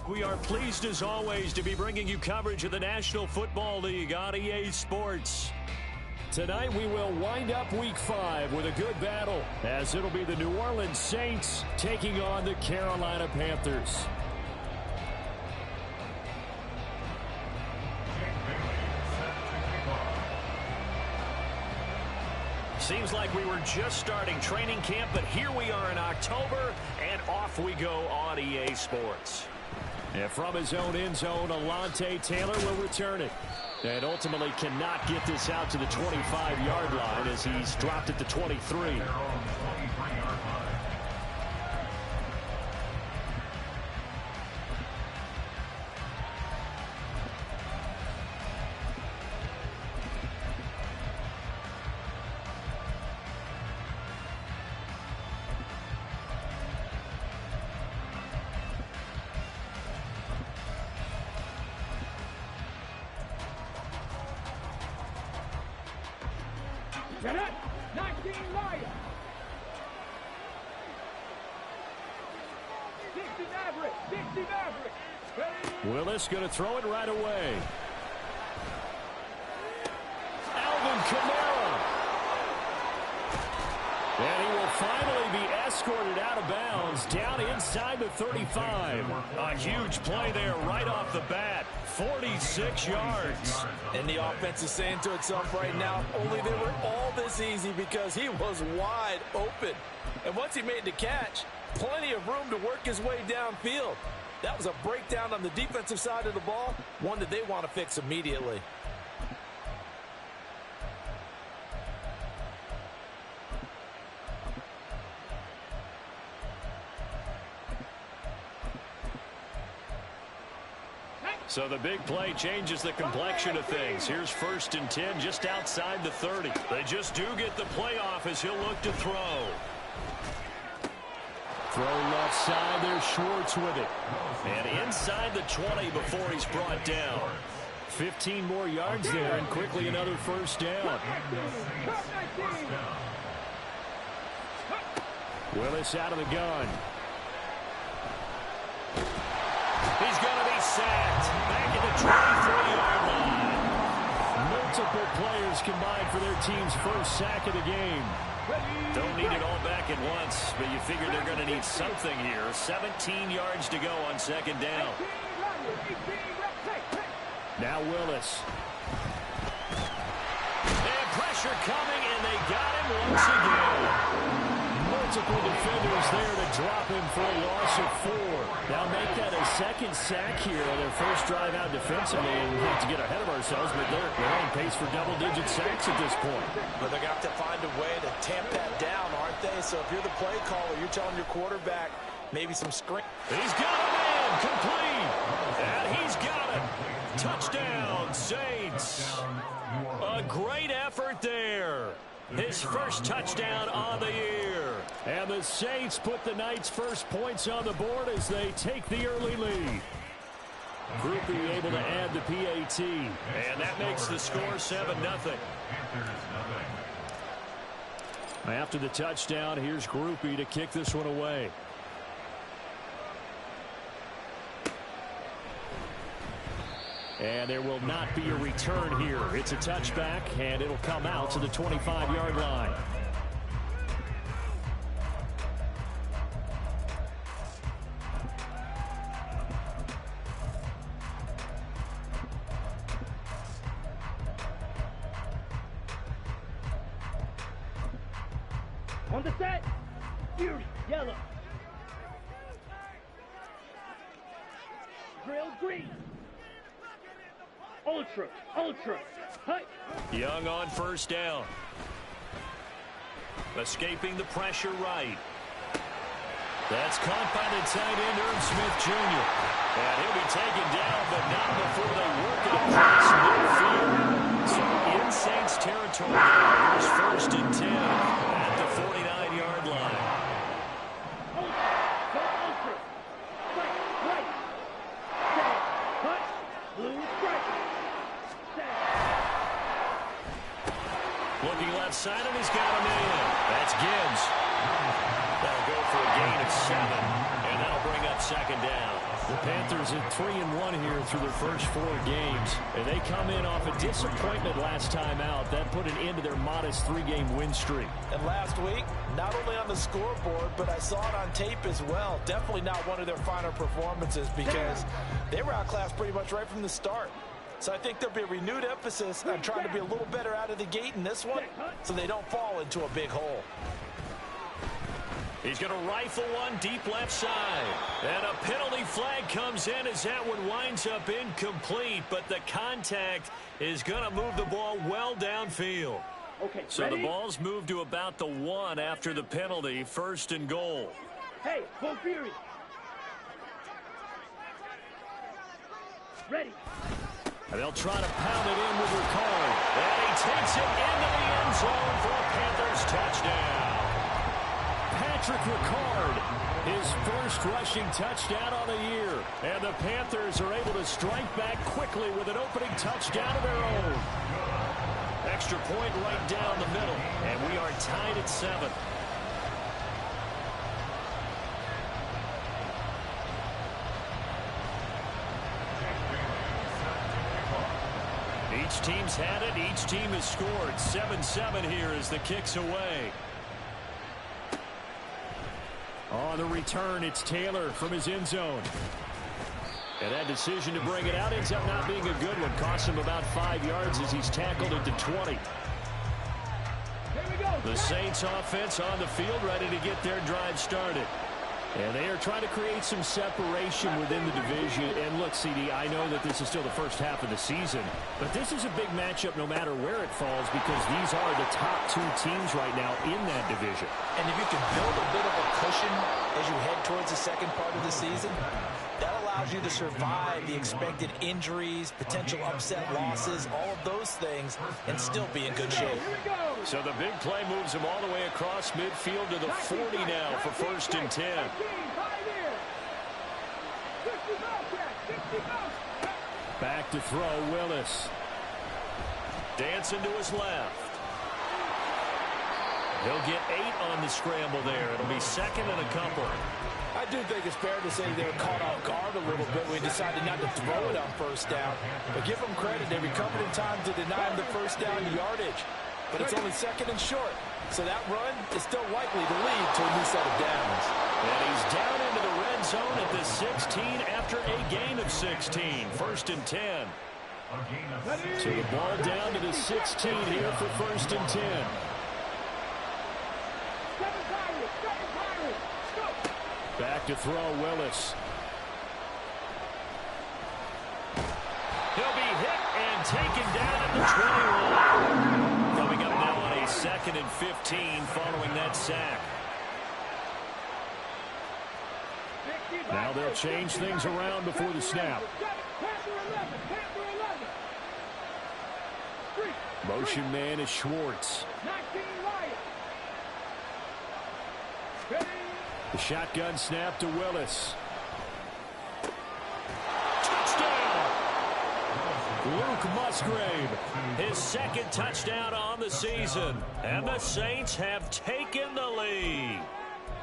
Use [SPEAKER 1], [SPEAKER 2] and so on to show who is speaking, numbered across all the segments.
[SPEAKER 1] We are pleased as always to be bringing you coverage of the National Football League on EA Sports. Tonight we will wind up Week 5 with a good battle, as it'll be the New Orleans Saints taking on the Carolina Panthers. Seems like we were just starting training camp, but here we are in October, and off we go on EA Sports. And from his own end zone, Alontae Taylor will return it. And ultimately cannot get this out to the 25-yard line as he's dropped at the 23. Willis going to throw it right away. Alvin Kamara. And he will finally be escorted out of bounds down inside the 35. A huge play there right off the bat. 46 yards.
[SPEAKER 2] And the offense is saying to itself right now, only they were all this easy because he was wide open. And once he made the catch, plenty of room to work his way downfield. That was a breakdown on the defensive side of the ball, one that they want to fix immediately.
[SPEAKER 1] So the big play changes the complexion of things. Here's 1st and 10 just outside the 30. They just do get the playoff as he'll look to throw. Throw left side, there's Schwartz with it. And inside the 20 before he's brought down. 15 more yards there and quickly another first down. Willis out of the gun. He's going to be sacked. Back at the 23-yard line. Multiple players combined for their team's first sack of the game. Don't need it all back at once, but you figure they're going to need something here. 17 yards to go on 2nd down. Now Willis. And pressure coming, and they got him once again. Multiple defenders there to drop him for a loss of 4. Now make that a 2nd sack here on their first drive out defensively. And we have to get ahead of ourselves, but they're on pace for double-digit sacks at this point.
[SPEAKER 2] But they're going to have to find a way to tamp that down, aren't they? So if you're the play caller, you're telling your quarterback maybe some screen.
[SPEAKER 1] He's got him in, complete. And he's got him. Touchdown, Saints. A great effort there. His first touchdown on the year. And the Saints put the night's first points on the board as they take the early lead. Groupie able to add the PAT. And that makes the score 7-0. After the touchdown, here's Groupie to kick this one away. And there will not be a return here. It's a touchback, and it'll come out to the 25-yard line.
[SPEAKER 3] On the set. Fury, yellow. Drill green. Ultra. Hi.
[SPEAKER 1] Young on first down. Escaping the pressure right. That's caught by the tight end, Irv Smith Jr. And he'll be taken down, but not before they work it across midfield. So in Saints territory, here's 1st and 10 at the 49-yard line. Looking left side, and he's got him in. That's Gibbs. That'll go for a gain of 7, and that'll bring up 2nd down. The Panthers are 3-1 here through their first 4 games. And they come in off a disappointment last time out. That put an end to their modest 3-game win streak.
[SPEAKER 2] And last week, not only on the scoreboard, but I saw it on tape as well. Definitely not one of their finer performances because they were outclassed pretty much right from the start. So I think there'll be a renewed emphasis on trying to be a little better out of the gate in this one so they don't fall into a big hole.
[SPEAKER 1] He's going to rifle one deep left side. And a penalty flag comes in as that one winds up incomplete. But the contact is going to move the ball well downfield.
[SPEAKER 3] Okay,
[SPEAKER 1] so
[SPEAKER 3] ready?
[SPEAKER 1] The ball's moved to about the 1 after the penalty. 1st and goal.
[SPEAKER 3] Hey, full fury. Ready.
[SPEAKER 1] And they'll try to pound it in with Ricard. And he takes it into the end zone for a Panthers touchdown. Patrick Ricard, his first rushing touchdown on the year. And the Panthers are able to strike back quickly with an opening touchdown of their own. Extra point right down the middle. And we are tied at 7. Each team's had it. Each team has scored. 7-7 here as the kick's away. On the return, it's Taylor from his end zone. And that decision to bring it out ends up not being a good one. Costs him about 5 yards as he's tackled at the 20. The Saints offense on the field ready to get their drive started. And they are trying to create some separation within the division. And look, CD, I know that this is still the first half of the season, but this is a big matchup no matter where it falls because these are the top 2 teams right now in that division.
[SPEAKER 2] And if you can build a bit of a cushion as you head towards the second part of the season, that allows you to survive the expected injuries, potential upset losses, all of those things, and still be in good shape.
[SPEAKER 1] So the big play moves him all the way across midfield to the 40 now for 1st and 10. Back to throw, Willis. Dancing to his left. He'll get 8 on the scramble there. It'll be 2nd and a couple.
[SPEAKER 2] I do think it's fair to say they were caught off guard a little bit when we decided not to throw it on 1st down. But give them credit. They recovered in time to deny him the 1st down yardage. But it's only 2nd and short. So that run is still likely to lead to a new set of downs.
[SPEAKER 1] And he's down into the red zone at the 16 after a gain of 16. 1st and 10. So the ball down to the 16 here for 1st and 10. Back to throw, Willis. He'll be hit and taken down at the 21. Coming up now on a 2nd and 15 following that sack. Now they'll change things around before the snap. Motion man is Schwartz. The shotgun snap to Willis. Touchdown! Luke Musgrave, his 2nd touchdown on the season. And the Saints have taken the lead.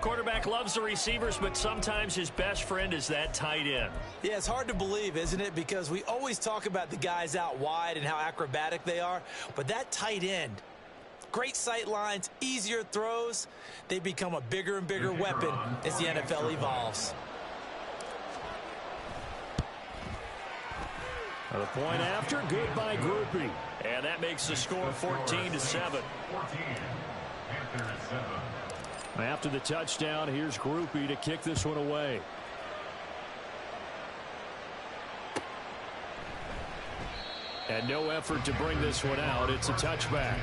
[SPEAKER 1] Quarterback loves the receivers, but sometimes his best friend is that tight end.
[SPEAKER 2] Yeah, it's hard to believe, isn't it? Because we always talk about the guys out wide and how acrobatic they are. But that tight end, great sight lines, easier throws. They become a bigger and bigger weapon as the NFL evolves.
[SPEAKER 1] The point after, good by Groupie. And that makes the score 14-7. After the touchdown, here's Groupie to kick this one away. And no effort to bring this one out. It's a touchback.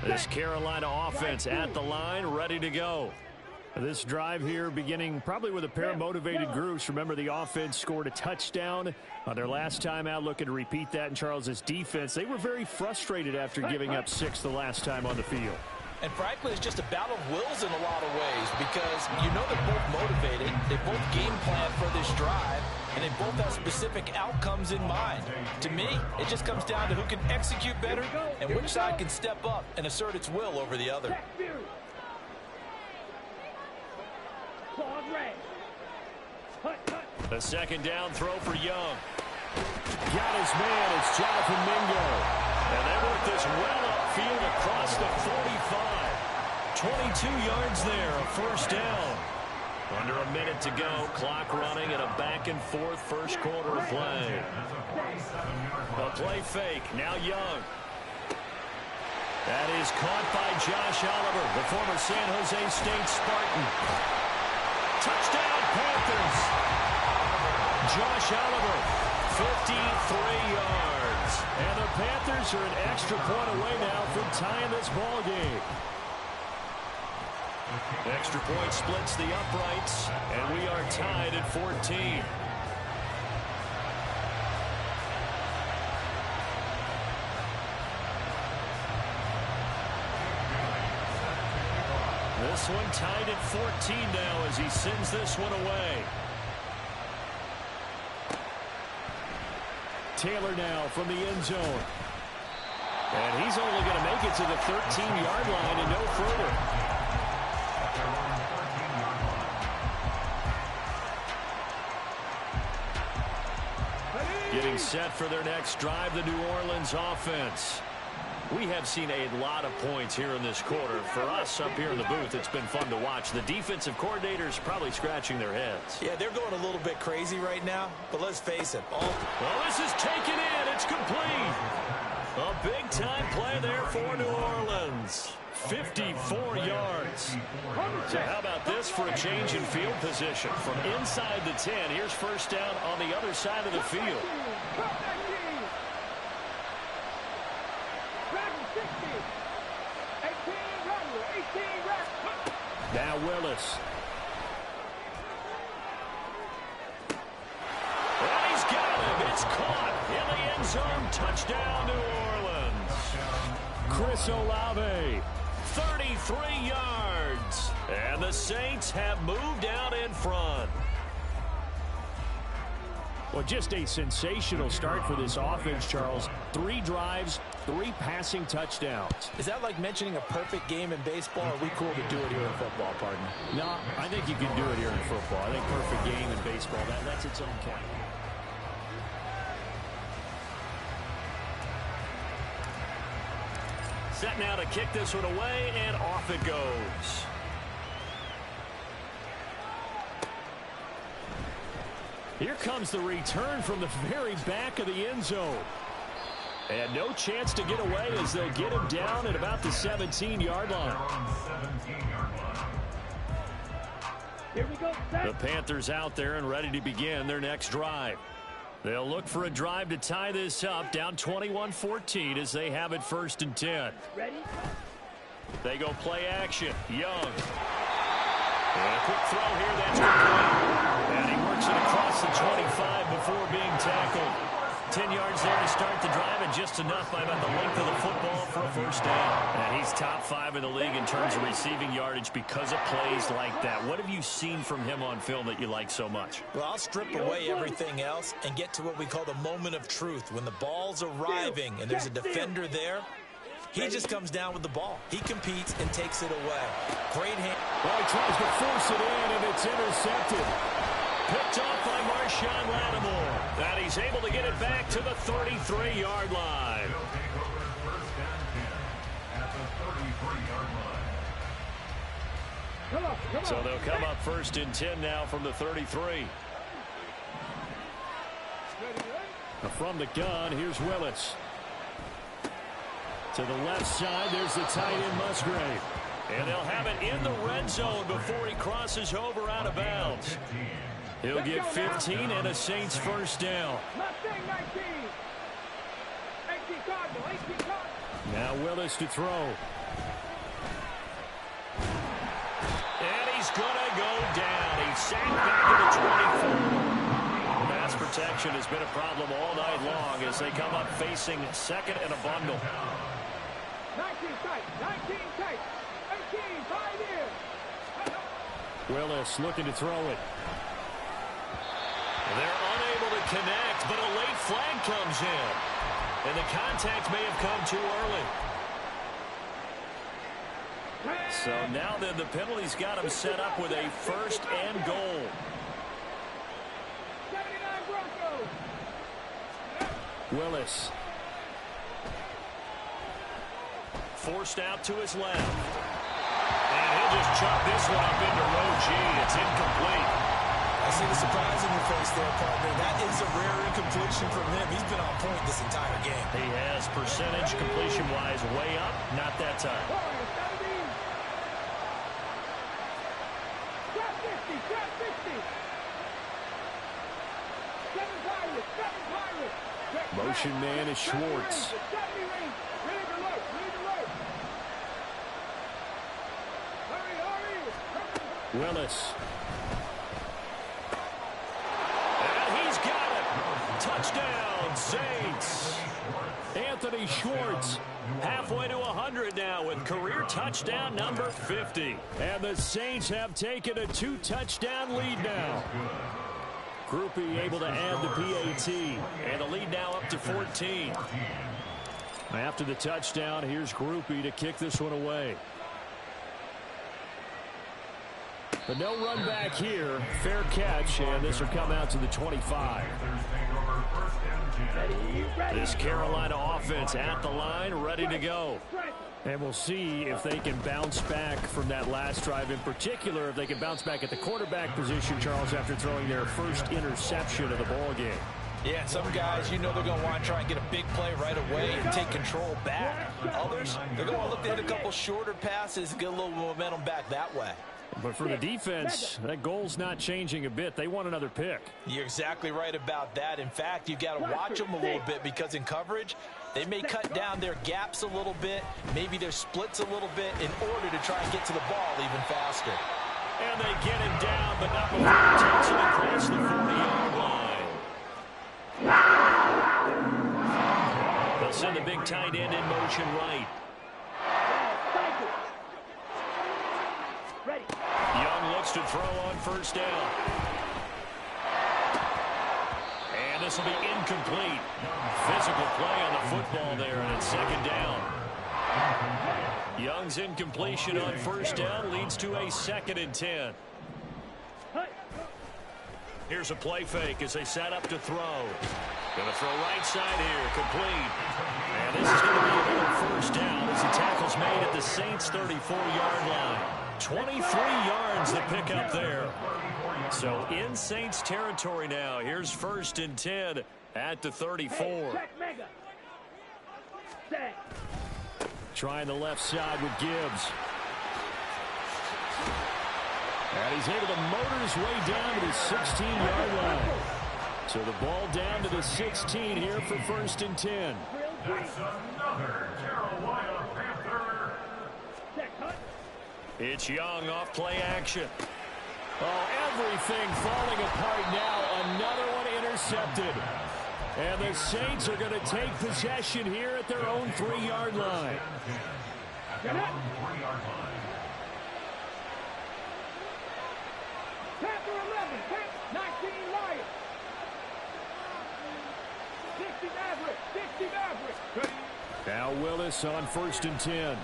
[SPEAKER 1] This Carolina offense at the line, ready to go. This drive here beginning probably with a pair of motivated groups. Remember, the offense scored a touchdown on their last time out. Looking to repeat that in Charles's defense. They were very frustrated after giving up 6 the last time on the field.
[SPEAKER 2] And frankly, it's just a battle of wills in a lot of ways because you know they're both motivated. They both game plan for this drive, and they both have specific outcomes in mind. To me, it just comes down to who can execute better and which side can step up and assert its will over the other.
[SPEAKER 1] A second down throw for Young. Got his man. It's Jonathan Mingo. And they work this well upfield across the 45. 22 yards there, a first down. Under a minute to go. Clock running and a back-and-forth first quarter of play. A play fake. Now Young. That is caught by Josh Oliver, the former San Jose State Spartan. Touchdown, Panthers. Josh Oliver, 53 yards. And the Panthers are an extra point away now from tying this ball game. Extra point splits the uprights, and we are tied at 14. This one tied at 14 now as he sends this one away. Taylor now from the end zone. And he's only going to make it to the 13-yard line and no further. Getting set for their next drive, the New Orleans offense. We have seen a lot of points here in this quarter. For us up here in the booth, it's been fun to watch. The defensive coordinators probably scratching their heads.
[SPEAKER 2] Yeah, they're going a little bit crazy right now, but let's face it.
[SPEAKER 1] Well, this is taken in. It's complete. A big-time play there for New Orleans. 54 yards. So how about this for a change in field position? From inside the 10, here's first down on the other side of the field. Now Willis. And he's got him. It's caught in the end zone. Touchdown, New Orleans. Chris Olave, 33 yards. And the Saints have moved out in front. Well, just a sensational start for this offense, Charles. 3 drives, 3 passing touchdowns.
[SPEAKER 2] Is that like mentioning a perfect game in baseball, or are we cool to do it here in football, partner?
[SPEAKER 1] No, I think you can do it here in football. I think perfect game in baseball, that's its own category. Set now to kick this one away, and off it goes. Here comes the return from the very back of the end zone. And no chance to get away as they'll get him down at about the 17-yard line.
[SPEAKER 3] Here we go.
[SPEAKER 1] The Panthers out there and ready to begin their next drive. They'll look for a drive to tie this up, down 21-14 as they have it 1st and 10.
[SPEAKER 3] Ready?
[SPEAKER 1] They go play action. Young. And a quick throw here, that's complete. And he works it across the 25 before being tackled. 10 yards there to start the drive, and just enough by about the length of the football for a first down. And he's top 5 in the league in terms of receiving yardage because of plays like that. What have you seen from him on film that you like so much?
[SPEAKER 2] Well, I'll strip away everything else and get to what we call the moment of truth. When the ball's arriving and there's a defender there, he just comes down with the ball. He competes and takes it away. Great hand.
[SPEAKER 1] Well, he tries to force it in, and it's intercepted. Picked off by Marshawn Lattimore. And he's able to get it back to the 33-yard line. So they'll come up 1st and 10 now from the 33. From the gun, here's Willis. To the left side, there's the tight end Musgrave. And they'll have it in the red zone before he crosses over out of bounds. He'll get 15 and a Saints first down. Now Willis to throw. And he's going to go down. He's sacked back to the 24. Pass protection has been a problem all night long as they come up facing second and a bundle.
[SPEAKER 3] 19 tight, 18 5 years.
[SPEAKER 1] Willis looking to throw it. They're unable to connect, but a late flag comes in. And the contact may have come too early. So now then the penalty's got him set up with a 1st and goal. Willis. Forced out to his left. And he'll just chuck this one up into row G. It's incomplete.
[SPEAKER 2] I see the surprise in your face there, partner. That is a rare incompletion from him. He's been on point this entire game.
[SPEAKER 1] He has percentage completion-wise way up. Not that time. Motion man is Schwartz. Willis. And he's got it. Touchdown, Saints. Anthony Schwartz halfway to 100 now with career touchdown number 50. And the Saints have taken a 2-touchdown lead now. Groupie able to add the PAT. And the lead now up to 14. After the touchdown, here's Groupie to kick this one away. But no run back here. Fair catch, and this will come out to the 25. This Carolina offense at the line, ready to go. And we'll see if they can bounce back from that last drive. In particular, if they can bounce back at the quarterback position, Charles, after throwing their first interception of the ball game.
[SPEAKER 2] Yeah, some guys, you know they're going to want to try and get a big play right away and take control back. Others, they're going to look to hit a couple shorter passes and get a little momentum back that way.
[SPEAKER 1] But for the defense, that goal's not changing a bit. They want another pick.
[SPEAKER 2] You're exactly right about that. In fact, you've got to watch them a little bit because in coverage, they may cut down their gaps a little bit, maybe their splits a little bit in order to try and get to the ball even faster.
[SPEAKER 1] And they get him down, but not before he takes it across the 40-yard line. They'll send the big tight end in motion right. Young looks to throw on first down. And this will be incomplete. Physical play on the football there, and it's second down. Young's incompletion on first down leads to a 2nd and 10. Here's a play fake as they set up to throw. Going to throw right side here, complete. And this is going to be another first down as the tackle's made at the Saints' 34-yard line. 23 yards to pick up there. So in Saints territory now. Here's 1st and 10 at the 34. Trying the left side with Gibbs. And he's able to motor his way down to the 16-yard line. So the ball down to the 16 here for 1st and 10.
[SPEAKER 4] That's another Carolina Panther.
[SPEAKER 1] It's Young off play action. Oh, everything falling apart now. Another one intercepted. And the Saints are going to take possession here at their own 3-yard line.
[SPEAKER 3] Panther 11, 19 Lions. 60 Maverick.
[SPEAKER 1] Now Willis on 1st and 10.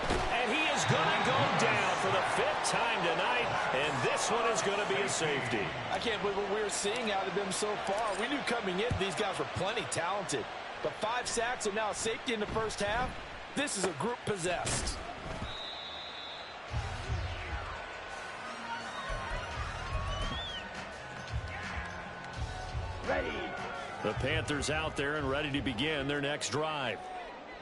[SPEAKER 1] And he is going to go down for the 5th time tonight, and this one is going to be a safety.
[SPEAKER 2] I can't believe what we're seeing out of them so far. We knew coming in these guys were plenty talented. But 5 sacks and now a safety in the first half. This is a group possessed.
[SPEAKER 3] Ready.
[SPEAKER 1] The Panthers out there and ready to begin their next drive.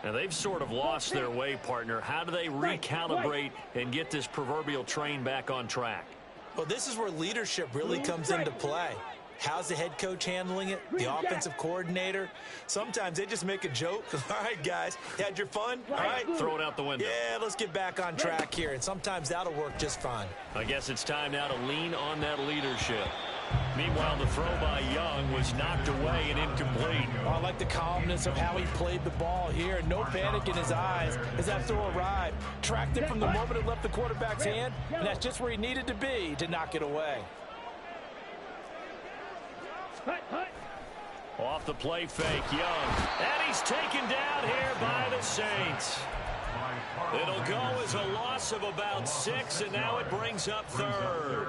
[SPEAKER 1] Now, they've sort of lost their way, partner. How do they recalibrate and get this proverbial train back on track?
[SPEAKER 2] Well, this is where leadership really comes into play. How's the head coach handling it? The offensive coordinator? Sometimes they just make a joke. All right, guys, had your fun? All right.
[SPEAKER 1] Throw it out the window.
[SPEAKER 2] Yeah, let's get back on track here. And sometimes that'll work just fine.
[SPEAKER 1] I guess it's time now to lean on that leadership. Meanwhile, the throw by Young was knocked away and incomplete.
[SPEAKER 2] Oh, I like the calmness of how he played the ball here. No panic in his eyes as that throw arrived. Tracked it from the moment it left the quarterback's hand, and that's just where he needed to be to knock it away.
[SPEAKER 1] Off the play fake, Young. And he's taken down here by the Saints. It'll go as a loss of about 6, and now it brings up third.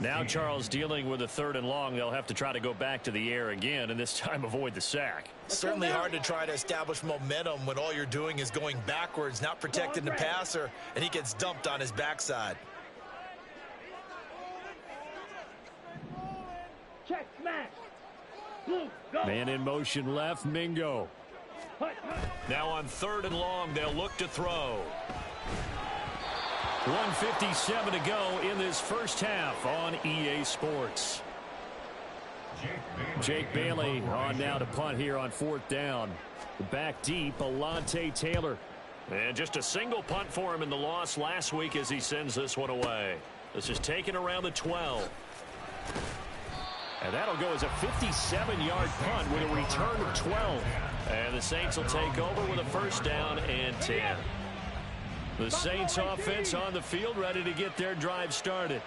[SPEAKER 1] Now Charles dealing with a 3rd and long. They'll have to try to go back to the air again, and this time avoid the sack.
[SPEAKER 2] Certainly hard to try to establish momentum when all you're doing is going backwards, not protecting the passer, and he gets dumped on his backside.
[SPEAKER 3] Check, smash. Blue, go.
[SPEAKER 1] Man in motion left, Mingo. Now on 3rd and long, they'll look to throw. 1:57 to go in this first half on EA Sports. Jake Bailey on now to punt here on 4th down. Back deep, Alante Taylor. And just a single punt for him in the loss last week as he sends this one away. This is taken around the 12. And that'll go as a 57-yard punt with a return of 12. And the Saints will take over with a 1st down and 10. The Saints offense on the field ready to get their drive started.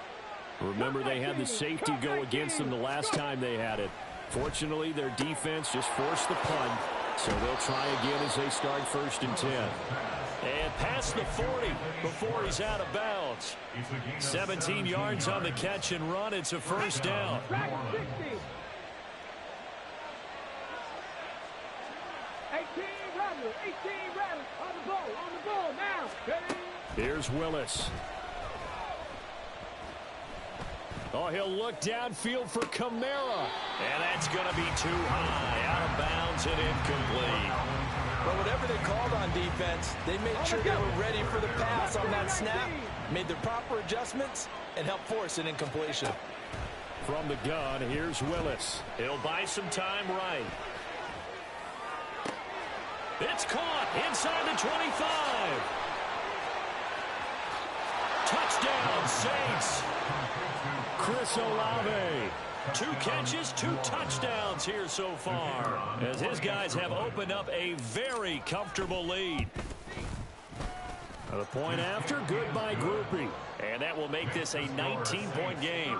[SPEAKER 1] Remember, they had the safety go against them the last time they had it. Fortunately, their defense just forced the punt, so they'll try again as they start 1st and 10. And past the 40 before he's out of bounds. 17 yards on the catch and run. It's a 1st down.
[SPEAKER 3] 18 runners on the ball now. Ready?
[SPEAKER 1] Here's Willis. Oh, he'll look downfield for Kamara. And that's going to be too high. Out of bounds and incomplete.
[SPEAKER 2] But whatever they called on defense, they made sure they were ready for the pass on that snap, made the proper adjustments, and helped force an incompletion.
[SPEAKER 1] From the gun, here's Willis. He'll buy some time right. It's caught inside the 25. Touchdown, Saints. Chris Olave. 2 catches, 2 touchdowns here so far, as his guys have opened up a very comfortable lead. The point after, good by Groupie. And that will make this a 19-point game.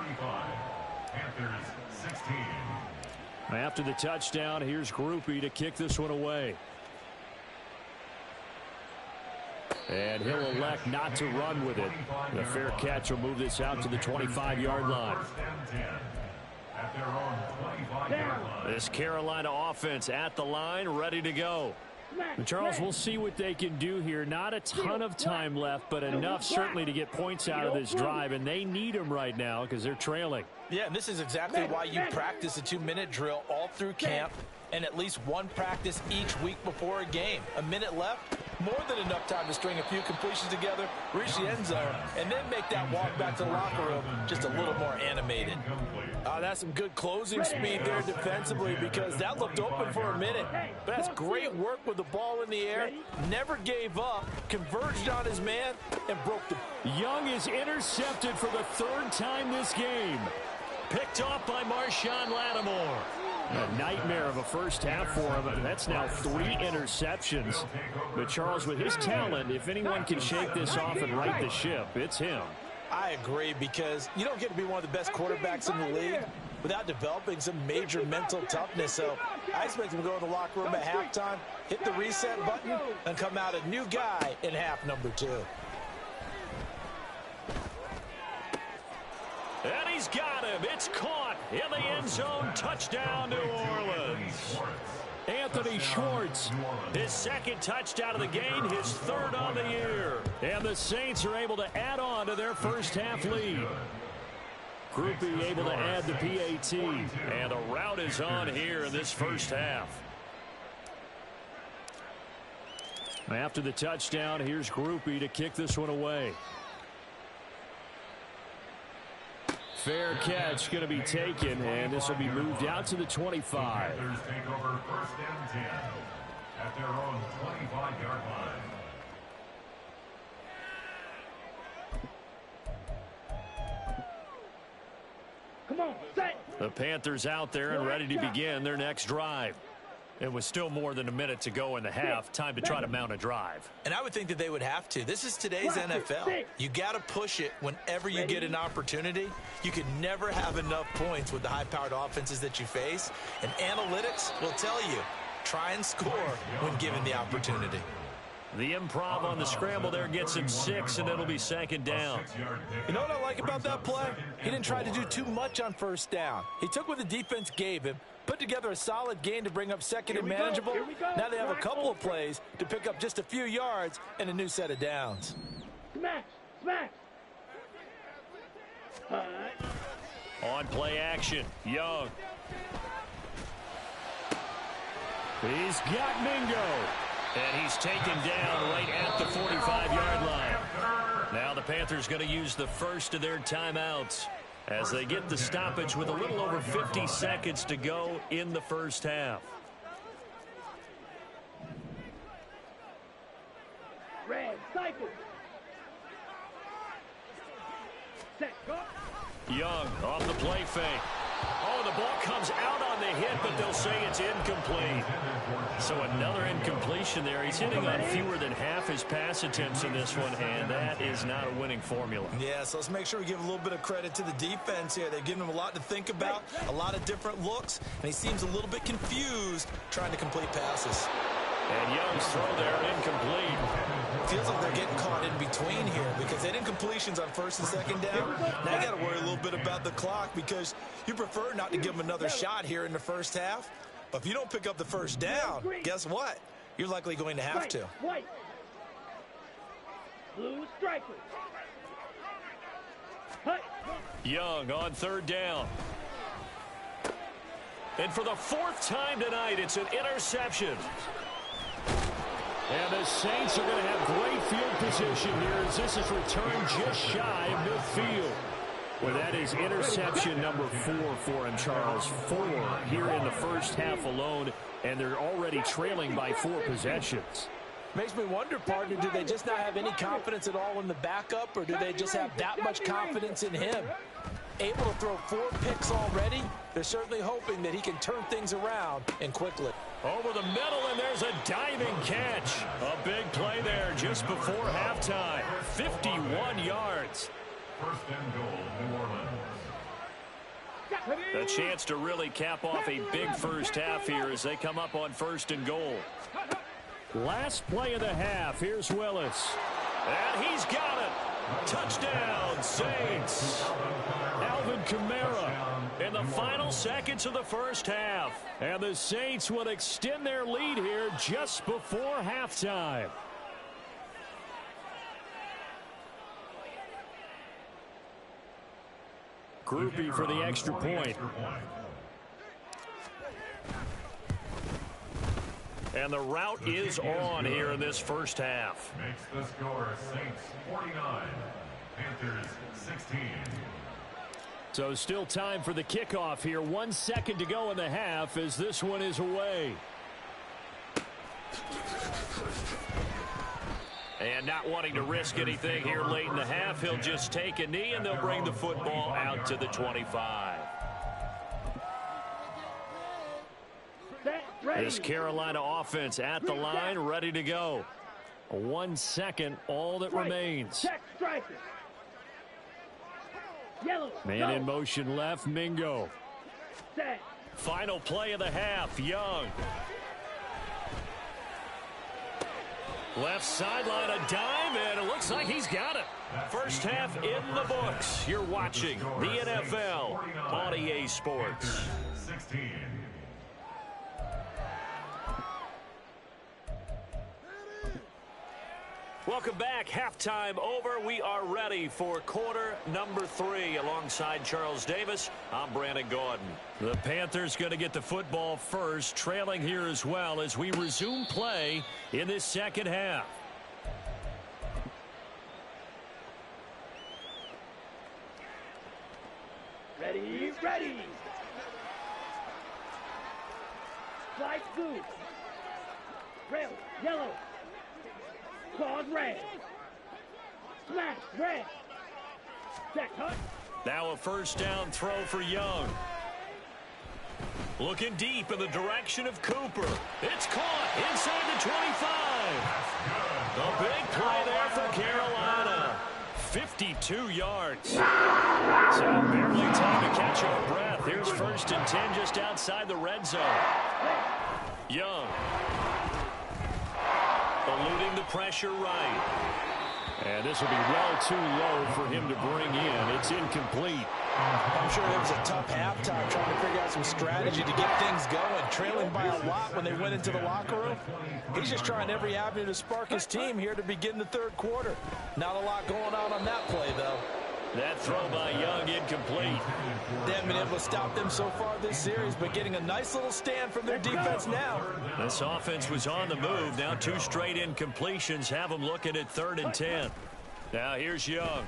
[SPEAKER 1] After the touchdown, here's Groupie to kick this one away. And he'll elect not to run with it. The fair catch will move this out to the 25-yard line. This Carolina offense at the line, ready to go. Charles, we'll see what they can do here. Not a ton of time left, but enough certainly to get points out of this drive, and they need them right now because they're trailing.
[SPEAKER 2] Yeah, and this is exactly why you practice a 2-minute drill all through camp and at least one practice each week before a game. A minute left, more than enough time to string a few completions together, reach the end zone, and then make that walk back to the locker room just a little more animated. That's some good closing speed there defensively because that looked open for a minute. But that's great work with the ball in the air. Never gave up, converged on his man, and broke the...
[SPEAKER 1] Young is intercepted for the 3rd time this game. Picked off by Marshawn Lattimore. A nightmare of a first half for him. That's now 3 interceptions. But Charles, with his talent, if anyone can shake this off and right the ship, it's him.
[SPEAKER 2] I agree, because you don't get to be one of the best quarterbacks in the league without developing some major mental toughness. So I expect him to go in the locker room at halftime, hit the reset button, and come out a new guy in half number 2.
[SPEAKER 1] And he's got him. It's caught in the end zone. Touchdown, New Orleans. Anthony Schwartz, his 2nd touchdown of the game, his 3rd on the year. And the Saints are able to add on to their first half lead. Groupie able to add the PAT. And a rout is on here in this first half. After the touchdown, here's Groupie to kick this one away. Fair catch going to be taken, and this will be moved out to the 25.
[SPEAKER 4] Panthers take over 1st and 10 at their own 25-yard line.
[SPEAKER 3] Come on, set.
[SPEAKER 1] The Panthers out there and ready to begin their next drive. It was still more than a minute to go in the half. Time to try to mount a drive.
[SPEAKER 2] And I would think that they would have to. This is today's NFL. You got to push it whenever you get an opportunity. You can never have enough points with the high-powered offenses that you face. And analytics will tell you, try and score when given the opportunity.
[SPEAKER 1] The improv on the scramble there gets him 6, and it'll be second down.
[SPEAKER 2] You know what I like about that play? He didn't try to do too much on first down. He took what the defense gave him, put together a solid gain to bring up second and manageable. Now they have a couple of plays to pick up just a few yards and a new set of downs.
[SPEAKER 3] Smash! Smash!
[SPEAKER 1] On play action, Young. He's got Mingo. And he's taken down right at the 45-yard line. Now the Panthers going to use the first of their timeouts as they get the stoppage with a little over 50 seconds to go in the first half.
[SPEAKER 3] Red, cycle. Set, go.
[SPEAKER 1] Young off the play fake. Oh, the ball comes out on the hit, but they'll say it's incomplete. So another incompletion there. He's hitting on fewer than half his pass attempts in this one, and that is not a winning formula.
[SPEAKER 2] Yeah, so let's make sure we give a little bit of credit to the defense here. They've given him a lot to think about, a lot of different looks, and he seems a little bit confused trying to complete passes.
[SPEAKER 1] And Young's throw there, incomplete.
[SPEAKER 2] Feels like they're getting caught in between here because they had incompletions on first and second down. Now you got to worry a little bit about the clock because you prefer not to give them another shot here in the first half. But if you don't pick up the first down, guess what? You're likely going to have to.
[SPEAKER 3] White. Blue striker. Hut.
[SPEAKER 1] Young on third down. And for the fourth time tonight, it's an interception. And the Saints are going to have great field position here as this is returned just shy of midfield. Well, that is interception number 4 for him, Charles. 4 here in the first half alone, and they're already trailing by 4 possessions.
[SPEAKER 2] Makes me wonder, partner, do they just not have any confidence at all in the backup, or do they just have that much confidence in him? Able to throw 4 picks already, they're certainly hoping that he can turn things around and quickly.
[SPEAKER 1] Over the middle, and there's a diving catch. A big play there just before halftime. 51 yards.
[SPEAKER 4] First and goal, New Orleans.
[SPEAKER 1] A chance to really cap off a big first half here as they come up on first and goal. Last play of the half. Here's Willis. And he's got it. Touchdown, Saints. Alvin Kamara in the final seconds of the first half. And the Saints will extend their lead here just before halftime. Groupie for the extra point. And the route is on here in this first half.
[SPEAKER 4] Makes the score Saints 49, Panthers 16.
[SPEAKER 1] So still time for the kickoff here. 1 second to go in the half as this one is away. And not wanting to risk anything here late in the half, he'll just take a knee and they'll bring the football out to the 25. This Carolina offense at the line, ready to go. 1 second, all that remains. Man in motion left, Mingo. Final play of the half, Young. Left sideline, a dive, and it looks like he's got it. First half in the books. You're watching the NFL on EA Sports.
[SPEAKER 4] 16.
[SPEAKER 1] Welcome back. Halftime over. We are ready for quarter number 3. Alongside Charles Davis, I'm Brandon Gaudin. The Panthers going to get the football first, trailing here as well as we resume play in this second half.
[SPEAKER 3] Ready, ready. Flight blue. Red, yellow. Claws red. Smash red. Set cut.
[SPEAKER 1] Now a first down throw for Young. Looking deep in the direction of Cooper. It's caught inside the 25. A big play there for Carolina. 52 yards. So barely time to catch our breath. Here's first and 10 just outside the red zone. Young. Eluding the pressure right.
[SPEAKER 5] And this will be well too low for him to bring in. It's incomplete.
[SPEAKER 2] I'm sure it was a tough halftime trying to figure out some strategy to get things going. Trailing by a lot when they went into the locker room. He's just trying every avenue to spark his team here to begin the third quarter. Not a lot going on that play, though.
[SPEAKER 1] That throw by Young incomplete.
[SPEAKER 2] They haven't been able to stop them so far this series, but getting a nice little stand from their defense now.
[SPEAKER 1] This offense was on the move. Now 2 straight incompletions have them looking at 3rd and 10. Now here's Young.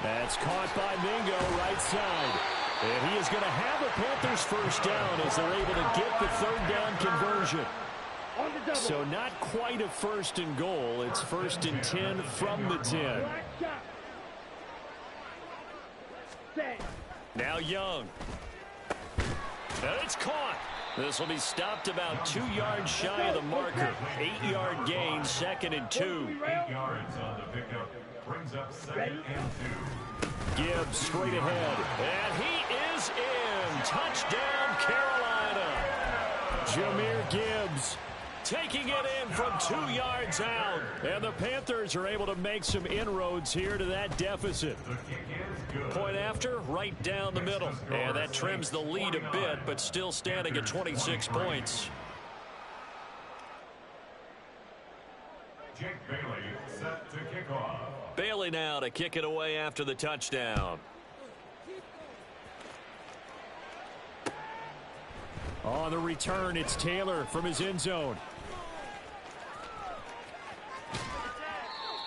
[SPEAKER 5] That's caught by Mingo, right side. And he is going to have a Panthers first down as they're able to get the 3rd down conversion. So not quite a 1st and goal. It's 1st and 10 from the 10.
[SPEAKER 1] Now Young. Now it's caught. This will be stopped about 2 yards shy of the marker. 8-yard gain, 2nd and 2.
[SPEAKER 4] 8 yards on the pickup. Brings up 2nd and 2.
[SPEAKER 5] Gibbs straight ahead.
[SPEAKER 1] And he is in. Touchdown, Carolina.
[SPEAKER 5] Jahmyr Gibbs
[SPEAKER 1] taking it in from 2 yards out.
[SPEAKER 5] And the Panthers are able to make some inroads here to that deficit.
[SPEAKER 4] The kick is good.
[SPEAKER 1] Point after, right down the middle. And that trims the lead a bit, but still standing at 26 points.
[SPEAKER 4] Jake Bailey set to kick off.
[SPEAKER 1] Bailey now to kick it away after the touchdown.
[SPEAKER 5] On the return, it's Taylor from his end zone.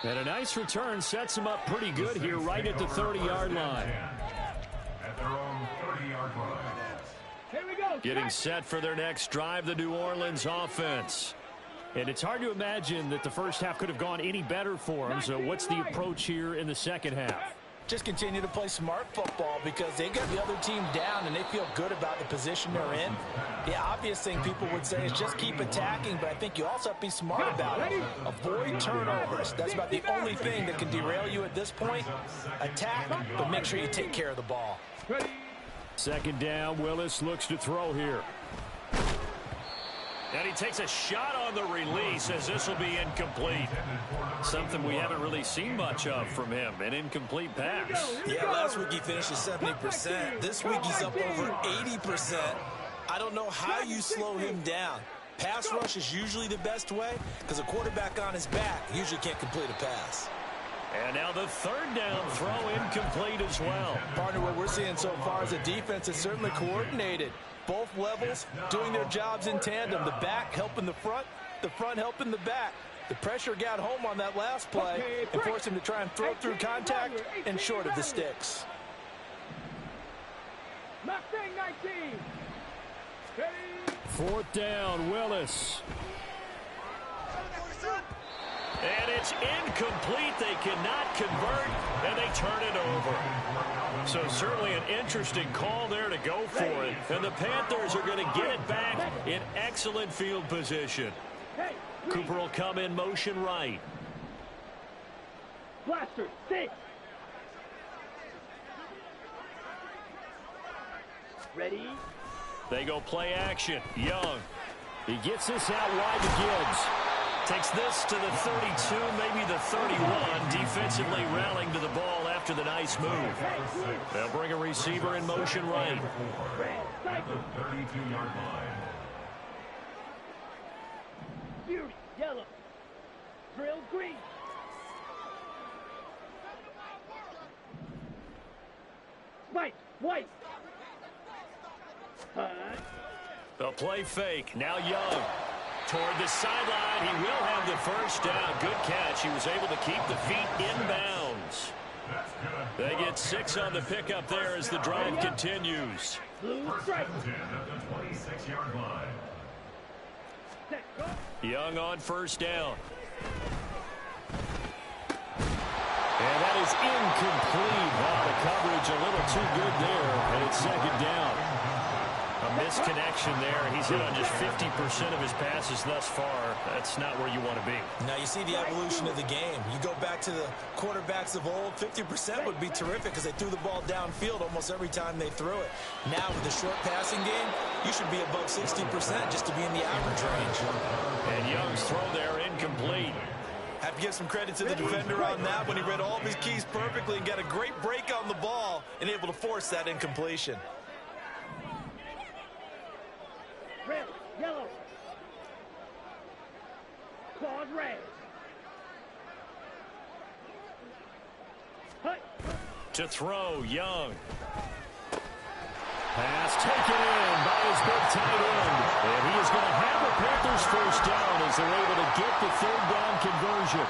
[SPEAKER 5] And a nice return sets him up pretty good here right at the 30-yard line.
[SPEAKER 4] At their own 30-yard line.
[SPEAKER 3] Here we go.
[SPEAKER 1] Getting set for their next drive, the New Orleans offense.
[SPEAKER 5] And it's hard to imagine that the first half could have gone any better for them. So what's the approach here in the second half?
[SPEAKER 2] Just continue to play smart football because they got the other team down and they feel good about the position they're in. The obvious thing people would say is just keep attacking, but I think you also have to be smart about it. Avoid turnovers. That's about the only thing that can derail you at this point. Attack, but make sure you take care of the ball.
[SPEAKER 5] Second down, Willis looks to throw here.
[SPEAKER 1] And he takes a shot on the release as this will be incomplete. Something we haven't really seen much of from him, an incomplete pass.
[SPEAKER 2] Yeah, last week he finished at 70%. This week he's up over 80%. I don't know how you slow him down. Pass rush is usually the best way because a quarterback on his back usually can't complete a pass.
[SPEAKER 1] And now the 3rd down throw incomplete as well.
[SPEAKER 2] Partner, what we're seeing so far is a defense that's certainly coordinated. Both levels doing their jobs in tandem. The back helping the front helping the back. The pressure got home on that last play and forced him to try and throw through contact and short of the sticks.
[SPEAKER 3] Mustang 19.
[SPEAKER 5] 4th down, Willis.
[SPEAKER 1] And it's incomplete. They cannot convert, and they turn it over. So certainly an interesting call there to go for it. And the Panthers are going to get it back in excellent field position. Cooper will come in motion right.
[SPEAKER 3] Blaster, 6. Ready?
[SPEAKER 1] They go play action. Young.
[SPEAKER 5] He gets this out wide to Gibbs.
[SPEAKER 1] Takes this to the 32, maybe the 31. Defensively rallying to the ball after the nice move. They'll bring a receiver in motion right.
[SPEAKER 4] The 32-yard line.
[SPEAKER 3] Fury, yellow. Drill, green. Spike, white.
[SPEAKER 1] The play fake. Now Young. Toward the sideline. He will have the first down. Good catch. He was able to keep the feet inbounds. They get 6 on the pickup there as the drive continues.
[SPEAKER 3] Blue strike.
[SPEAKER 4] At the 26-yard line.
[SPEAKER 1] Young on first down.
[SPEAKER 5] And that is incomplete. Wow, the coverage a little too good there, and it's 2nd down.
[SPEAKER 1] A misconnection there. He's hit on just 50% of his passes thus far. That's not where you want to be.
[SPEAKER 2] Now you see the evolution of the game. You go back to the quarterbacks of old, 50% would be terrific because they threw the ball downfield almost every time they threw it. Now with the short passing game, you should be above 60% just to be in the average range.
[SPEAKER 1] And Young's throw there incomplete.
[SPEAKER 2] Have to give some credit to the defender on that when he read all of his keys perfectly and got a great break on the ball and able to force that incompletion.
[SPEAKER 3] Red, yellow. Claws red. Hut.
[SPEAKER 1] To throw, Young. Pass taken in by his big tight end. And he is going to have the Panthers first down as they're able to get the third down conversion.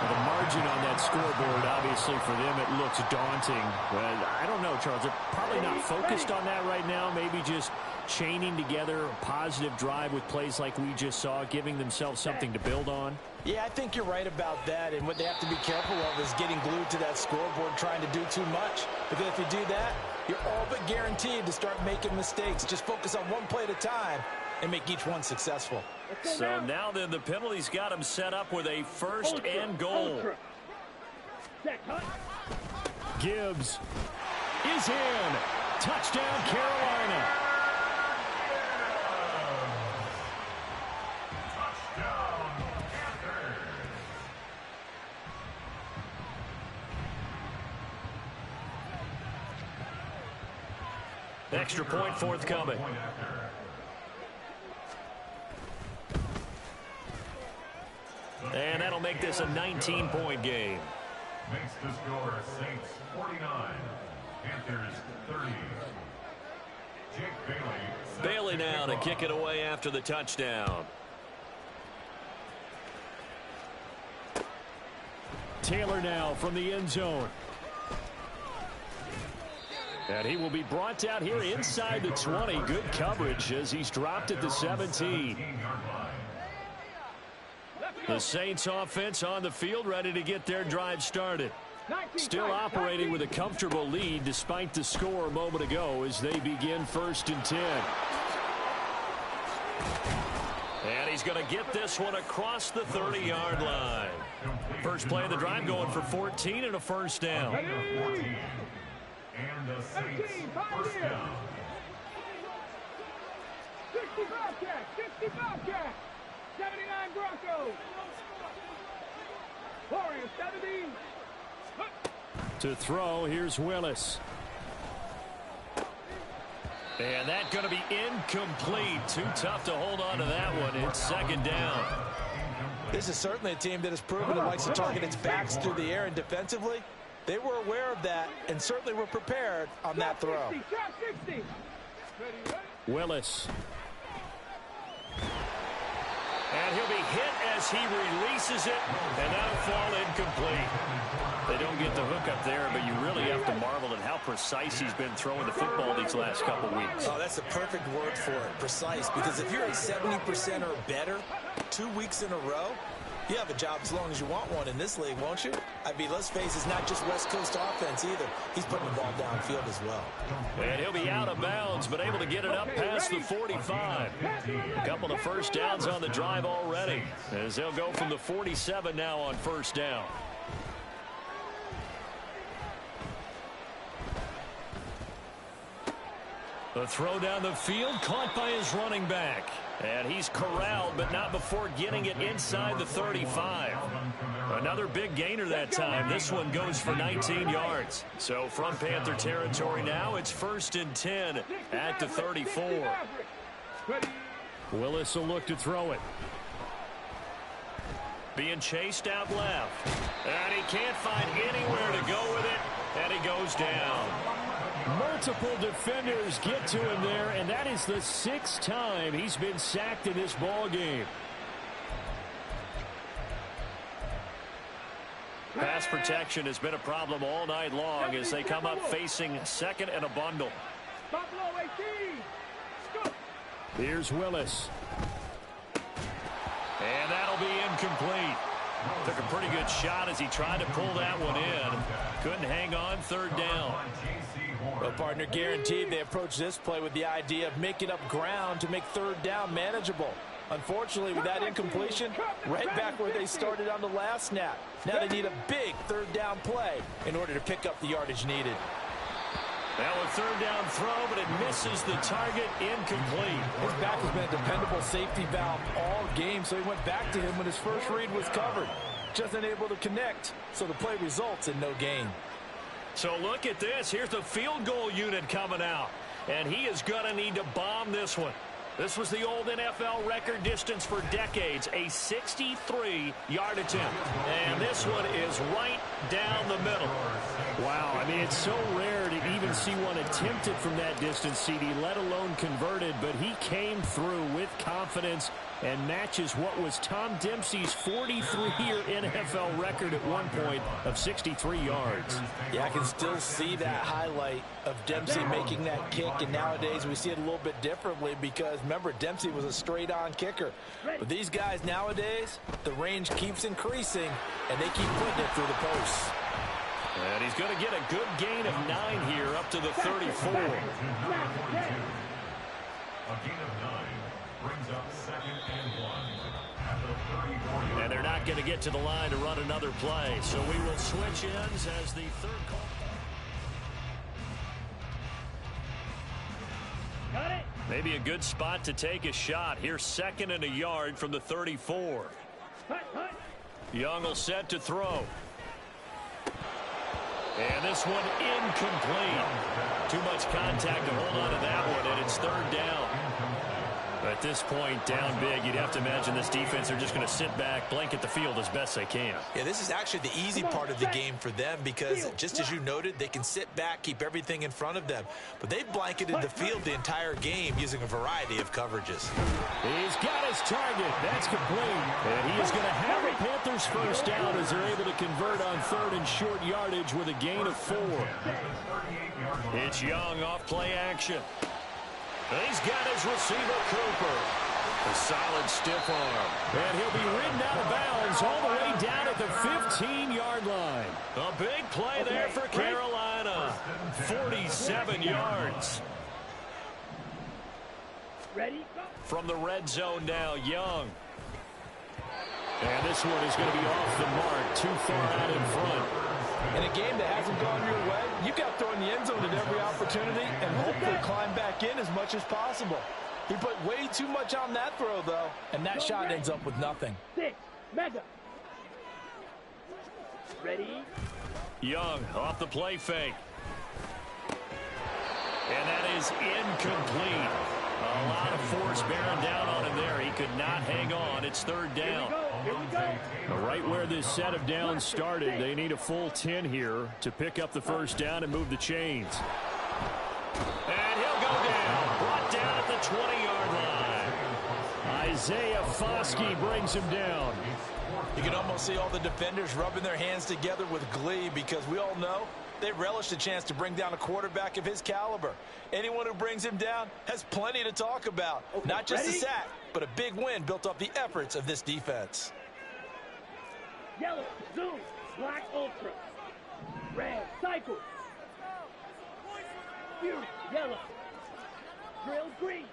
[SPEAKER 1] And the margin on that scoreboard, obviously, for them, it looks daunting. But I don't know, Charles. They're probably not focused on that right now. Maybe just chaining together a positive drive with plays like we just saw, giving themselves something to build on.
[SPEAKER 2] Yeah, I think you're right about that. And what they have to be careful of is getting glued to that scoreboard, trying to do too much. Because if you do that, you're all but guaranteed to start making mistakes. Just focus on one play at a time and make each one successful.
[SPEAKER 1] So now then the penalty's got him set up with a first and goal. Gibbs is in. Touchdown, Carolina. Extra point forthcoming. And that'll make this a 19-point game.
[SPEAKER 4] Makes the score Saints 49, Panthers 30. Jake
[SPEAKER 1] Bailey now to kick it away after the touchdown. Taylor now from the end zone. And he will be brought down here inside the 20. Good coverage as he's dropped at the 17. The Saints offense on the field, ready to get their drive started. Still operating with a comfortable lead despite the score a moment ago as they begin 1st and 10. And he's going to get this one across the 30-yard line. First play of the drive going for 14 and a first down.
[SPEAKER 4] And the Saints first down.
[SPEAKER 3] 60 Bobcats, 60 Bobcats, 79 Broncos. Warriors 70.
[SPEAKER 5] To throw, here's Willis.
[SPEAKER 1] And that's going to be incomplete. Too tough to hold on to that one. It's second down.
[SPEAKER 2] This is certainly a team that has proven it likes to target its backs through the air, and defensively, they were aware of that and certainly were prepared on that throw.
[SPEAKER 5] Willis.
[SPEAKER 1] And he'll be hit as he releases it, and that'll fall incomplete. They don't get the hook up there, but you really have to marvel at how precise he's been throwing the football these last couple weeks.
[SPEAKER 2] Oh, that's a perfect word for it, precise, because if you're at 70% or better 2 weeks in a row, you have a job as long as you want one in this league, won't you? I mean, let's face it, it's not just West Coast offense either. He's putting the ball downfield as well.
[SPEAKER 1] And he'll be out of bounds, but able to get it up past the 45. A couple of first downs on the drive already, as they'll go from the 47 now on first down. The throw down the field, caught by his running back. And he's corralled, but not before getting it inside the 35. Another big gainer that time. This one goes for 19 yards. So from Panther territory now, it's 1st and 10 at the 34.
[SPEAKER 5] Willis will look to throw it.
[SPEAKER 1] Being chased out left. And he can't find anywhere to go with it. And he goes down.
[SPEAKER 5] Multiple defenders get to him there, and that is the 6th time he's been sacked in this ball game.
[SPEAKER 1] Pass protection has been a problem all night long as they come up facing second and a bundle.
[SPEAKER 5] Here's Willis.
[SPEAKER 1] And that'll be incomplete. Took a pretty good shot as he tried to pull that one in. Couldn't hang on, 3rd down.
[SPEAKER 2] Well, partner, guaranteed they approach this play with the idea of making up ground to make third down manageable. Unfortunately, with that incompletion, right back where they started on the last snap. Now they need a big third down play in order to pick up the yardage needed.
[SPEAKER 5] Now a third down throw, but it misses the target, incomplete.
[SPEAKER 2] His back has been a dependable safety valve all game, so he went back to him when his first read was covered. Just unable to connect, so the play results in no gain.
[SPEAKER 1] So look at this. Here's the field goal unit coming out, and he is going to need to bomb this one. This was the old NFL record distance for decades, a 63-yard attempt. And this one is right down the middle.
[SPEAKER 5] Wow, I mean, it's so rare to even see one attempted from that distance, CD, let alone converted. But he came through with confidence and matches what was Tom Dempsey's 43-year NFL record at one point of 63 yards.
[SPEAKER 2] Yeah, I can still see that highlight of Dempsey making that kick, and nowadays we see it a little bit differently because, remember, Dempsey was a straight-on kicker. But these guys nowadays, the range keeps increasing, and they keep putting it through the posts.
[SPEAKER 1] And he's going to get a good gain of 9 here up to the 34.
[SPEAKER 4] A gain of 9 brings up 2nd and 1 at the 34-yard.
[SPEAKER 1] And they're not going to get to the line to run another play. So we will switch ends as the third call.
[SPEAKER 3] Got it.
[SPEAKER 1] Maybe a good spot to take a shot. Here's 2nd and a yard from the 34.
[SPEAKER 3] Hut, hut.
[SPEAKER 1] Young will set to throw. And this one incomplete. Too much contact to hold on to that one, and it's third down. At this point, down big, you'd have to imagine this defense are just going to sit back, blanket the field as best they can.
[SPEAKER 2] Yeah, this is actually the easy part of the game for them because, just as you noted, they can sit back, keep everything in front of them. But they've blanketed the field the entire game using a variety of coverages.
[SPEAKER 5] He's got his target. That's complete. And he is going to have a Panthers first down as they're able to convert on third and short yardage with a gain of 4.
[SPEAKER 1] It's Young off play action. He's got his receiver, Cooper. A solid stiff arm.
[SPEAKER 5] And he'll be ridden out of bounds all the way down at the 15-yard line.
[SPEAKER 1] A big play there for Carolina. 47 yards.
[SPEAKER 3] Ready? Go.
[SPEAKER 1] From the red zone now, Young.
[SPEAKER 5] And this one is going to be off the mark, too far out in front.
[SPEAKER 2] In a game that hasn't gone your way, you've got to throw in the end zone at every opportunity and hopefully climb back in as much as possible. He put way too much on that throw, though, and that shot ends up with nothing.
[SPEAKER 3] 6. Mega. Ready?
[SPEAKER 1] Young off the play fake. And that is incomplete. A lot of force bearing down on him there. He could not hang on. It's third down.
[SPEAKER 3] Here we go.
[SPEAKER 5] Right where this set of downs started, they need a full 10 here to pick up the first down and move the chains.
[SPEAKER 1] And he'll go down. Brought down at the 20-yard line.
[SPEAKER 5] Isaiah Foskey brings him down.
[SPEAKER 2] You can almost see all the defenders rubbing their hands together with glee because we all know they relish the chance to bring down a quarterback of his caliber. Anyone who brings him down has plenty to talk about. Not just a sack, but a big win built off the efforts of this defense.
[SPEAKER 3] Yellow. Zoom. Black ultra. Red. Cycle. Fury. Yellow. Drill. Green.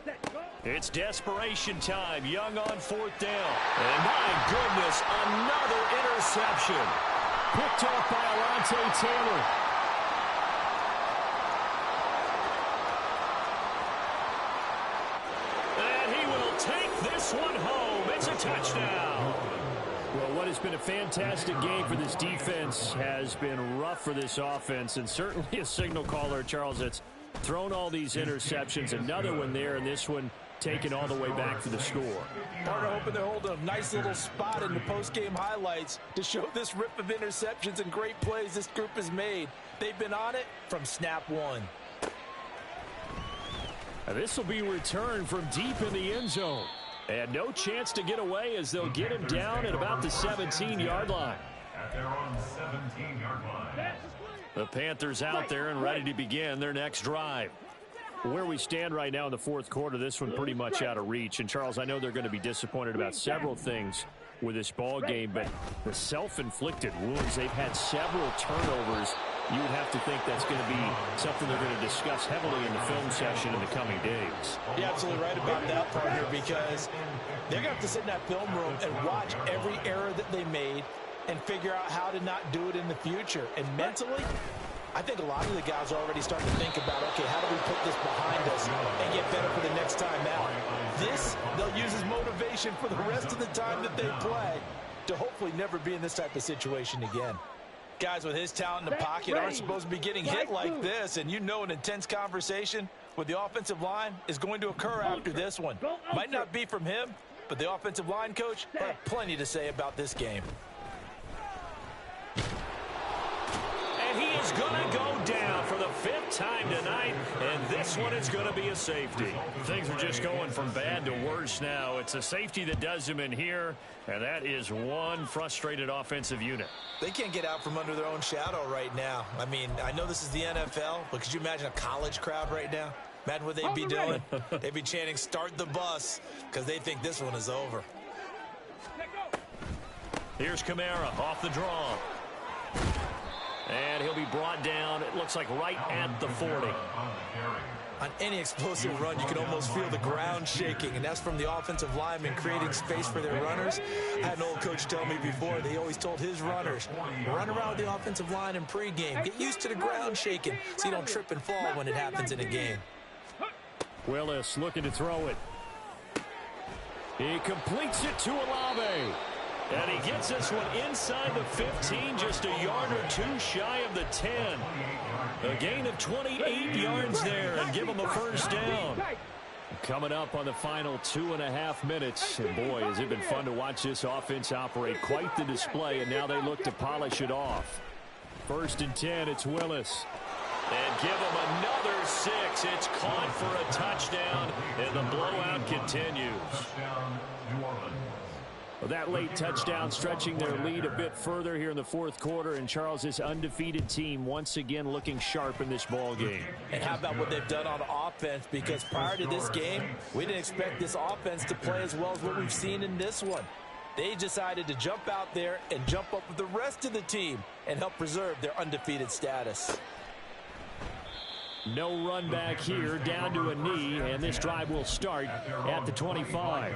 [SPEAKER 3] Set. Go.
[SPEAKER 1] It's desperation time. Young on fourth down. And my goodness, another interception.
[SPEAKER 5] Picked off by Alontae Taylor.
[SPEAKER 1] And he will take this one home. It's a touchdown.
[SPEAKER 5] Well, what has been a fantastic game for this defense has been rough for this offense, and certainly a signal caller, Charles, that's thrown all these interceptions. Another one there, and this one taken all the way back for the score.
[SPEAKER 2] Partner hoping they're holding a nice little spot in the post-game highlights to show this rip of interceptions and great plays this group has made. They've been on it from snap one.
[SPEAKER 5] This will be returned from deep in the end zone. And no chance to get away as they'll get him down at about the 17-yard line.
[SPEAKER 4] At their own 17-yard line.
[SPEAKER 1] The Panthers out there and ready to begin their next drive.
[SPEAKER 5] Where we stand right now in the fourth quarter, this one pretty much out of reach. And, Charles, I know they're going to be disappointed about several things with this ball game, but the self-inflicted wounds, they've had several turnovers you would have to think that's going to be something they're going to discuss heavily in the film session in the coming days.
[SPEAKER 2] You're absolutely right about that, partner, because they're going to have to sit in that film room and watch every error that they made and figure out how to not do it in the future. And mentally, I think a lot of the guys are already starting to think about, okay, how do we put this behind us and get better for the next time out? This, they'll use as motivation for the rest of the time that they play to hopefully never be in this type of situation again. Guys with his talent in the pocket aren't supposed to be getting hit like this, and you know an intense conversation with the offensive line is going to occur after this one. Might not be from him, but the offensive line coach will have plenty to say about this game.
[SPEAKER 1] And he is going to go down for the 5th time tonight, and this one is going to be a safety.
[SPEAKER 5] Things are just going from bad to worse now. It's a safety that does him in here, and that is one frustrated offensive unit.
[SPEAKER 2] They can't get out from under their own shadow right now. I mean, I know this is the NFL, but could you imagine a college crowd right now? Imagine what they'd be doing. They'd be chanting, "Start the bus," because they think this one is over.
[SPEAKER 5] Here's Kamara off the draw. And he'll be brought down, it looks like right at the 40.
[SPEAKER 2] On any explosive run, you can almost feel the ground shaking, and that's from the offensive linemen creating space for their runners. I had an old coach tell me before, they always told his runners, run around the offensive line in pregame. Get used to the ground shaking so you don't trip and fall when it happens in a game.
[SPEAKER 5] Willis looking to throw it. He completes it to Olave.
[SPEAKER 1] And he gets this one inside the 15, just a yard or two shy of the 10. A gain of 28 yards there, and give him a first down.
[SPEAKER 5] Coming up on the final 2.5 minutes. And boy, has it been fun to watch this offense operate. Quite the display, and now they look to polish it off. 1st and 10, it's Willis.
[SPEAKER 1] And give him another 6. It's caught for a touchdown, and the blowout continues.
[SPEAKER 5] Well, that late touchdown stretching their lead a bit further here in the 4th quarter. And Charles, this undefeated team once again looking sharp in this ball game.
[SPEAKER 2] And how about what they've done on offense? Because prior to this game, we didn't expect this offense to play as well as what we've seen in this one. They decided to jump out there and jump up with the rest of the team and help preserve their undefeated status.
[SPEAKER 5] No run back here, down to a knee, and this drive will start at the 25.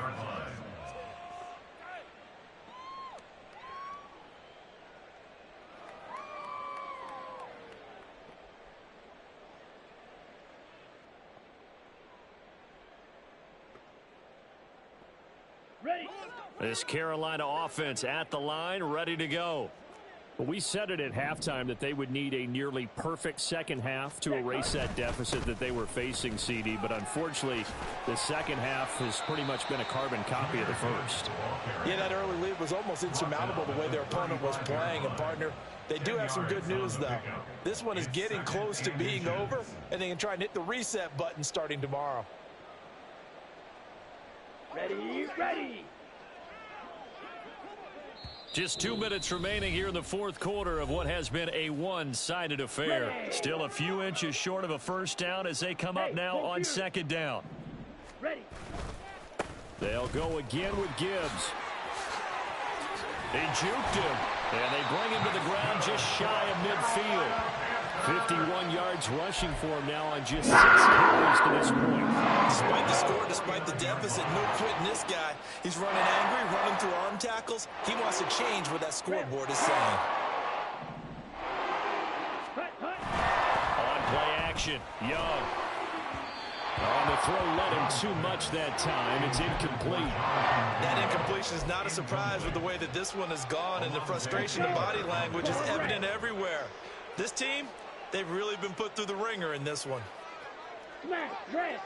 [SPEAKER 5] This Carolina offense at the line, ready to go. Well, we said it at halftime that they would need a nearly perfect second half to erase that deficit that they were facing, CD. But unfortunately, the second half has pretty much been a carbon copy of the first.
[SPEAKER 2] Yeah, that early lead was almost insurmountable the way their opponent was playing. And, partner, they do have some good news, though. This one is getting close to being over, and they can try and hit the reset button starting tomorrow.
[SPEAKER 3] Ready, ready.
[SPEAKER 5] Just 2 minutes remaining here in the 4th quarter of what has been a one-sided affair. Still a few inches short of a first down as they come up now on 2nd down.
[SPEAKER 3] Ready.
[SPEAKER 5] They'll go again with Gibbs. They juked him, and they bring him to the ground just shy of midfield. 51 yards rushing for him now on just 6 carries to this point.
[SPEAKER 2] Despite the score, despite the deficit, no quitting this guy. He's running angry, running through arm tackles. He wants to change what that scoreboard is saying.
[SPEAKER 5] On play action, Young. On the throw, led him too much that time. It's incomplete.
[SPEAKER 2] That incompletion is not a surprise with the way that this one has gone, and the frustration, the body language is evident everywhere. This team, they've really been put through the ringer in this one.
[SPEAKER 3] Smash, red.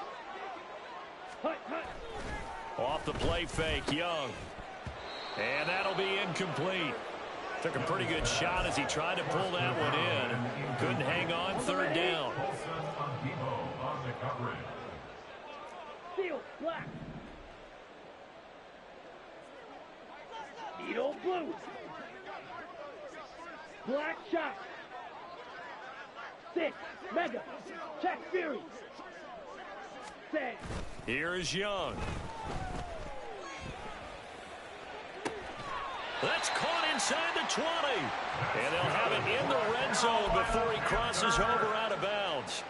[SPEAKER 3] Hut, hut.
[SPEAKER 5] Off the play fake, Young. And that'll be incomplete. Took a pretty good shot as he tried to pull that one in. Couldn't hang on, 3rd down.
[SPEAKER 3] Steel, black. Needle, blue. Black shot. 6, mega. Check Fury. 6.
[SPEAKER 5] Here's Young.
[SPEAKER 1] That's caught inside the 20. And they'll have it in the red zone before he crosses over out of bounds.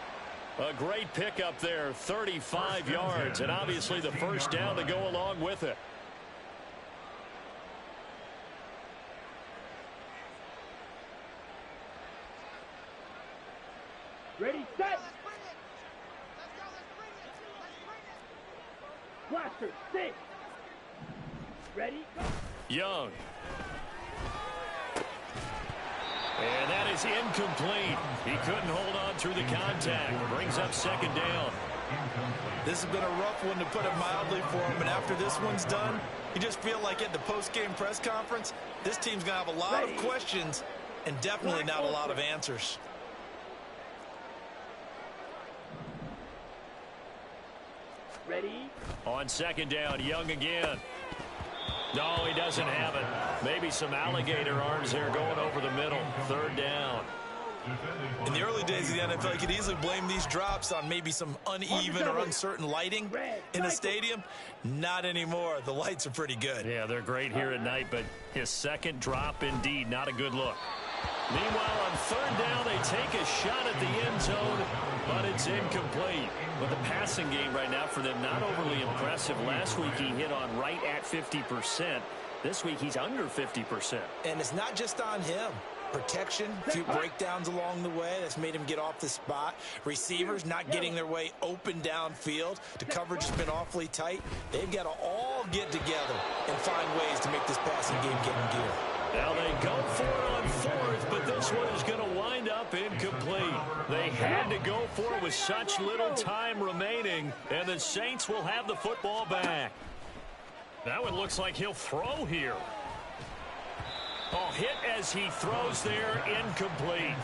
[SPEAKER 1] A great pickup there, 35 yards, and obviously the first down to go along with it.
[SPEAKER 3] Ready, set. Blaster, 6. Ready, go.
[SPEAKER 1] Young. And that is incomplete. He couldn't hold on through the contact. Brings up second down.
[SPEAKER 2] This has been a rough one, to put it mildly, for him. And after this one's done, you just feel like at the post-game press conference, this team's going to have a lot of questions and definitely not a lot of answers.
[SPEAKER 3] Ready.
[SPEAKER 1] On second down, Young again. No, he doesn't have it. Maybe some alligator arms there going over the middle. Third down.
[SPEAKER 2] In the early days of the NFL, you could easily blame these drops on maybe some uneven or uncertain lighting in a stadium. Not anymore. The lights are pretty good.
[SPEAKER 1] Yeah, they're great here at night, but his second drop, indeed, not a good look. Meanwhile, on third down, they take a shot at the end zone, but it's incomplete. But the passing game right now for them, not overly impressive. Last week, he hit on right at 50%. This week, he's under 50%.
[SPEAKER 2] And it's not just on him. Protection, a few breakdowns along the way. That's made him get off the spot. Receivers not getting their way open downfield. The coverage has been awfully tight. They've got to all get together and find ways to make this passing game get in gear.
[SPEAKER 1] Now they go for it on fourth, but this one is going to wind up incomplete. They had to go for it with such little time remaining, and the Saints will have the football back. That one looks like he'll throw here. Oh, hit as he throws there, incomplete.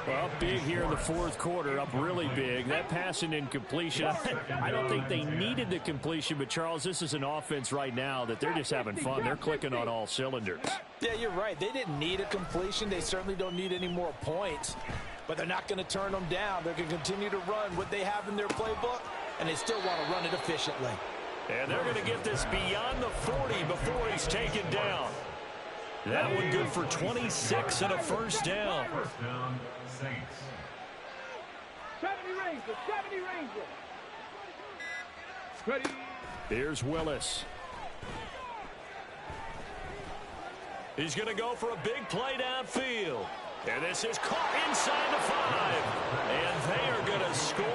[SPEAKER 5] Well, big here in the fourth quarter, up really big. That pass and incompletion, I don't think they needed the completion, but Charles, this is an offense right now that they're just having fun. They're clicking on all cylinders.
[SPEAKER 2] Yeah, you're right. They didn't need a completion. They certainly don't need any more points, but they're not going to turn them down. They're going to continue to run what they have in their playbook, and they still want to run it efficiently.
[SPEAKER 1] And they're going to get this beyond the 40 before he's taken down. That one good for 26 and a first down.
[SPEAKER 4] First down, Saints.
[SPEAKER 3] 70 Ranger, 70 Ranger. Ready.
[SPEAKER 5] Here's Willis.
[SPEAKER 1] He's going to go for a big play downfield. And this is caught inside the 5. And they are going to score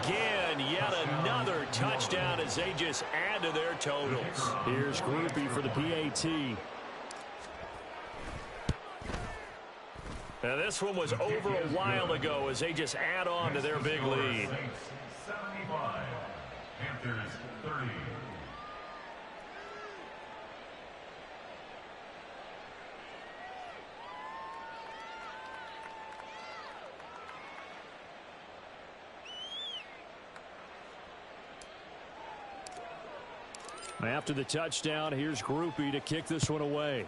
[SPEAKER 1] again. Yet another touchdown as they just add to their totals.
[SPEAKER 5] Here's Groupie for the PAT.
[SPEAKER 1] Now this one was over a while ago as they just add on to their big lead.
[SPEAKER 4] Saints 75, Panthers 30.
[SPEAKER 5] After the touchdown, here's Groupie to kick this one away.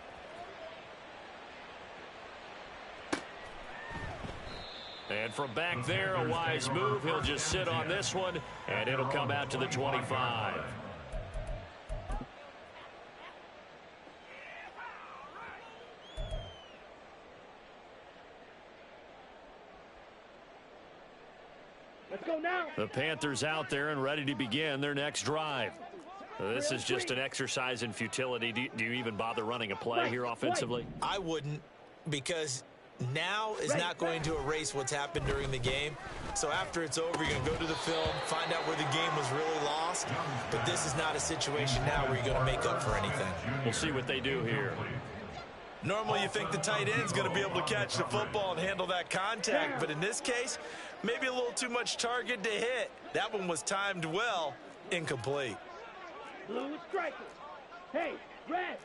[SPEAKER 1] And from back there, a wise move. He'll just sit on this one, and it'll come out to the 25.
[SPEAKER 3] Let's go now.
[SPEAKER 1] The Panthers out there and ready to begin their next drive. This is just an exercise in futility. Do you even bother running a play here offensively?
[SPEAKER 2] I wouldn't, because now is not going to erase what's happened during the game. So after it's over, you're going to go to the film, find out where the game was really lost. But this is not a situation now where you're going to make up for anything.
[SPEAKER 1] We'll see what they do here.
[SPEAKER 2] Normally you think the tight end's going to be able to catch the football and handle that contact. But in this case, maybe a little too much target to hit. That one was timed well, incomplete.
[SPEAKER 3] Blue is striker. Hey, red.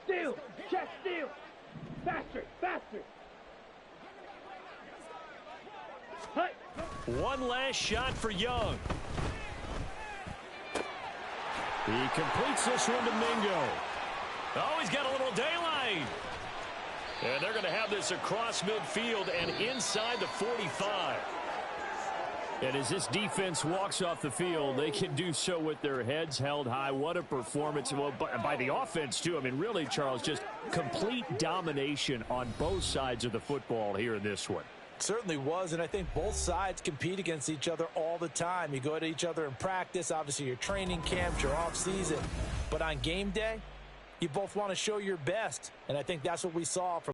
[SPEAKER 3] Steal. Check steal. Faster, faster. Hut.
[SPEAKER 1] One last shot for Young.
[SPEAKER 5] He completes this one to Mingo.
[SPEAKER 1] Oh, he's got a little daylight. And they're going to have this across midfield and inside the 45.
[SPEAKER 5] And as this defense walks off the field, they can do so with their heads held high. What a performance by the offense, too. I mean, really, Charles, just complete domination on both sides of the football here in this one.
[SPEAKER 2] Certainly was, and I think both sides compete against each other all the time. You go at each other in practice, obviously your training camps, your off-season. But on game day, you both want to show your best, and I think that's what we saw from